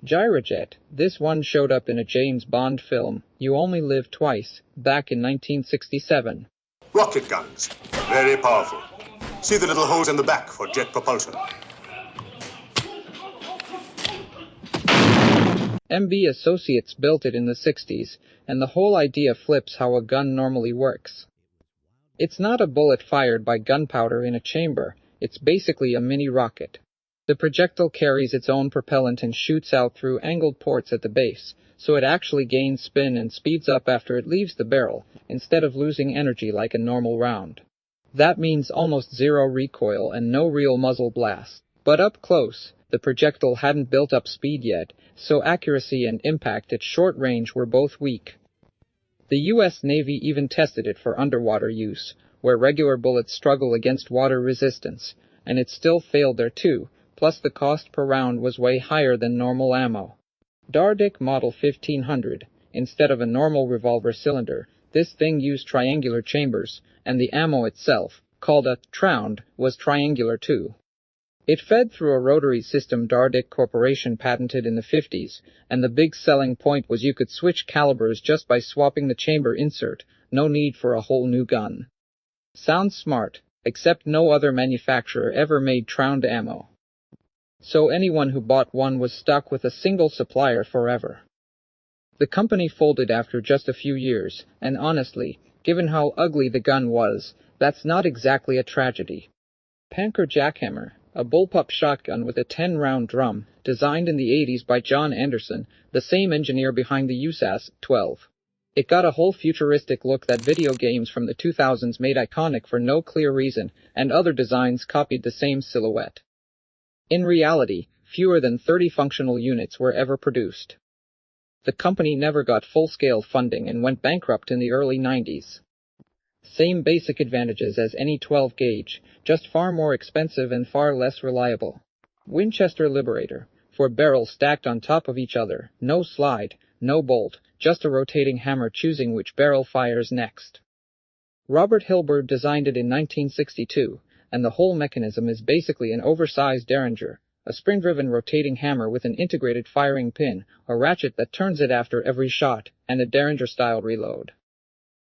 Gyrojet, this one showed up in a James Bond film, You Only Live Twice, back in 1967. Rocket guns, very powerful. See the little holes in the back for jet propulsion. MB Associates built it in the 60s, and the whole idea flips how a gun normally works. It's not a bullet fired by gunpowder in a chamber, it's basically a mini rocket. The projectile carries its own propellant and shoots out through angled ports at the base, so it actually gains spin and speeds up after it leaves the barrel, instead of losing energy like a normal round. That means almost zero recoil and no real muzzle blast. But up close, the projectile hadn't built up speed yet, so accuracy and impact at short range were both weak. The US Navy even tested it for underwater use, where regular bullets struggle against water resistance, and it still failed there too, plus the cost per round was way higher than normal ammo. Dardick Model 1500, instead of a normal revolver cylinder, this thing used triangular chambers, and the ammo itself, called a tround, was triangular too. It fed through a rotary system Dardick Corporation patented in the 50s, and the big selling point was you could switch calibers just by swapping the chamber insert, no need for a whole new gun. Sounds smart, except no other manufacturer ever made tround ammo. So anyone who bought one was stuck with a single supplier forever. The company folded after just a few years, and honestly, given how ugly the gun was, that's not exactly a tragedy. Pancor Jackhammer, a bullpup shotgun with a 10-round drum, designed in the 80s by John Anderson, the same engineer behind the USAS-12. It got a whole futuristic look that video games from the 2000s made iconic for no clear reason, and other designs copied the same silhouette. In reality, fewer than 30 functional units were ever produced. The company never got full-scale funding and went bankrupt in the early 90s. Same basic advantages as any 12-gauge, just far more expensive and far less reliable. Winchester Liberator, 4 barrels stacked on top of each other, no slide, no bolt, just a rotating hammer choosing which barrel fires next. Robert Hilbert designed it in 1962, and the whole mechanism is basically an oversized derringer, a spring-driven rotating hammer with an integrated firing pin, a ratchet that turns it after every shot, and a derringer-style reload.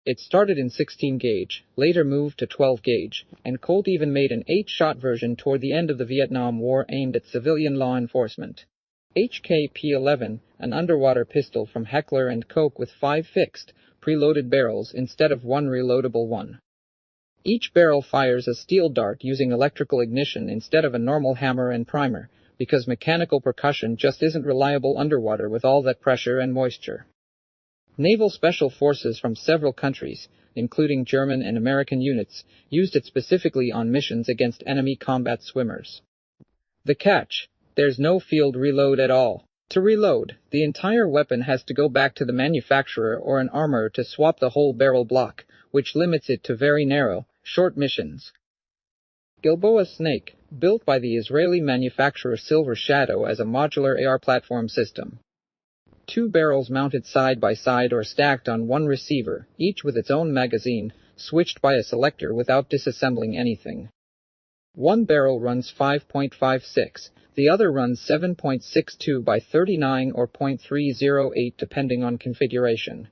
It started in 16-gauge, later moved to 12-gauge, and Colt even made an 8-shot version toward the end of the Vietnam War aimed at civilian law enforcement. P11, an underwater pistol from Heckler & Koch with 5 fixed, preloaded barrels instead of 1 reloadable one. Each barrel fires a steel dart using electrical ignition instead of a normal hammer and primer, because mechanical percussion just isn't reliable underwater with all that pressure and moisture. Naval special forces from several countries, including German and American units, used it specifically on missions against enemy combat swimmers. The catch: there's no field reload at all. To reload, the entire weapon has to go back to the manufacturer or an armorer to swap the whole barrel block, which limits it to very narrow, short missions. Gilboa Snake, built by the Israeli manufacturer Silver Shadow as a modular AR platform system. 2 barrels mounted side by side or stacked on one receiver, each with its own magazine, switched by a selector without disassembling anything. One barrel runs 5.56, the other runs 7.62 by 39 or .308 depending on configuration.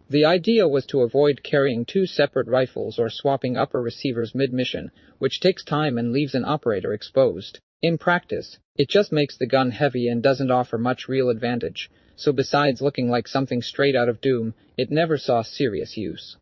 The idea was to avoid carrying 2 separate rifles or swapping upper receivers mid-mission, which takes time and leaves an operator exposed. In practice, it just makes the gun heavy and doesn't offer much real advantage, so besides looking like something straight out of Doom, it never saw serious use.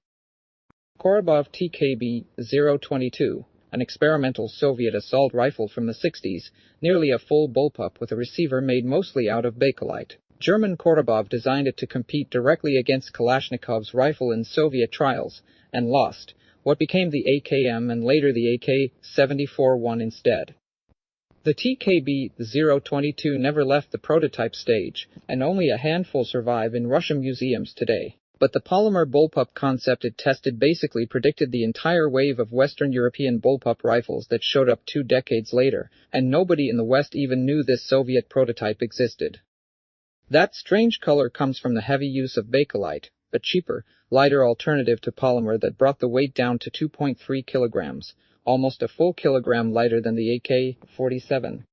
Korobov TKB-022, an experimental Soviet assault rifle from the 60s, nearly a full bullpup with a receiver made mostly out of bakelite. German Korobov designed it to compete directly against Kalashnikov's rifle in Soviet trials, and lost, what became the AKM and later the AK-74-1 instead. The TKB-022 never left the prototype stage, and only a handful survive in Russian museums today. But the polymer bullpup concept it tested basically predicted the entire wave of Western European bullpup rifles that showed up 2 decades later, and nobody in the West even knew this Soviet prototype existed. That strange color comes from the heavy use of bakelite, a cheaper, lighter alternative to polymer that brought the weight down to 2.3 kilograms, almost a full kilogram lighter than the AK-47.